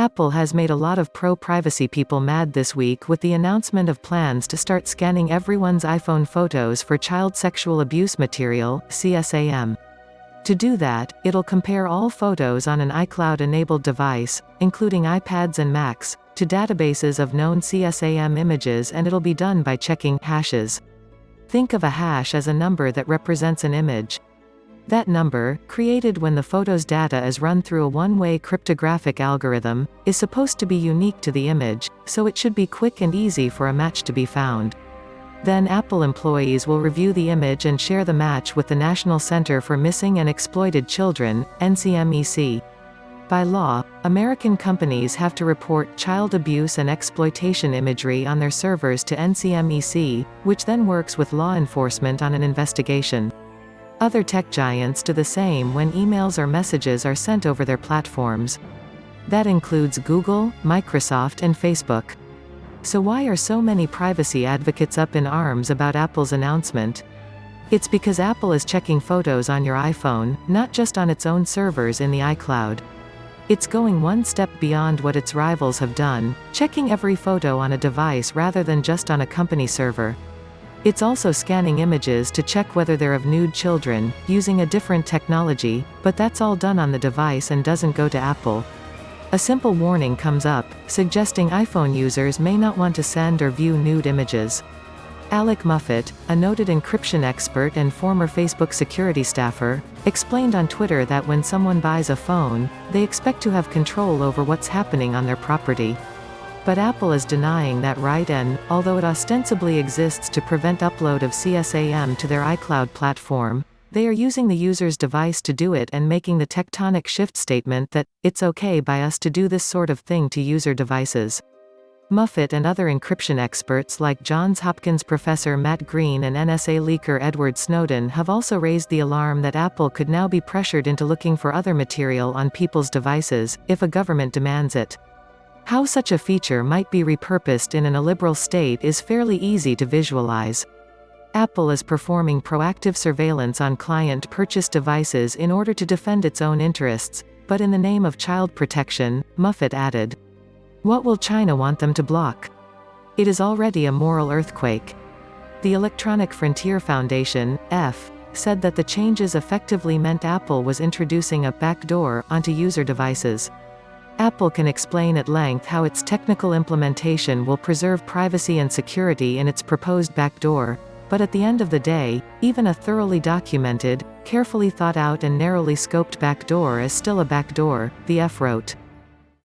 Apple has made a lot of pro-privacy people mad this week with the announcement of plans to start scanning everyone's iPhone photos for child sexual abuse material, CSAM. To do that, it'll compare all photos on an iCloud-enabled device, including iPads and Macs, to databases of known CSAM images, and it'll be done by checking hashes. Think of a hash as a number that represents an image. That number, created when the photo's data is run through a one-way cryptographic algorithm, is supposed to be unique to the image, so it should be quick and easy for a match to be found. Then Apple employees will review the image and share the match with the National Center for Missing and Exploited Children, NCMEC. By law, American companies have to report child abuse and exploitation imagery on their servers to NCMEC, which then works with law enforcement on an investigation. Other tech giants do the same when emails or messages are sent over their platforms. That includes Google, Microsoft, and Facebook. So why are so many privacy advocates up in arms about Apple's announcement? It's because Apple is checking photos on your iPhone, not just on its own servers in the iCloud. It's going one step beyond what its rivals have done, checking every photo on a device rather than just on a company server. It's also scanning images to check whether they're of nude children, using a different technology, but that's all done on the device and doesn't go to Apple. A simple warning comes up, suggesting iPhone users may not want to send or view nude images. Alec Muffet, a noted encryption expert and former Facebook security staffer, explained on Twitter that when someone buys a phone, they expect to have control over what's happening on their property. But Apple is denying that right, and, although it ostensibly exists to prevent upload of CSAM to their iCloud platform, they are using the user's device to do it and making the tectonic shift statement that, it's okay by us to do this sort of thing to user devices. Muffet and other encryption experts like Johns Hopkins professor Matt Green and NSA leaker Edward Snowden have also raised the alarm that Apple could now be pressured into looking for other material on people's devices, if a government demands it. How such a feature might be repurposed in an illiberal state is fairly easy to visualize. Apple is performing proactive surveillance on client-purchased devices in order to defend its own interests, but in the name of child protection, Muffet added. What will China want them to block? It is already a moral earthquake. The Electronic Frontier Foundation, EF, said that the changes effectively meant Apple was introducing a backdoor onto user devices. Apple can explain at length how its technical implementation will preserve privacy and security in its proposed backdoor, but at the end of the day, even a thoroughly documented, carefully thought out and narrowly scoped backdoor is still a backdoor, the EF wrote.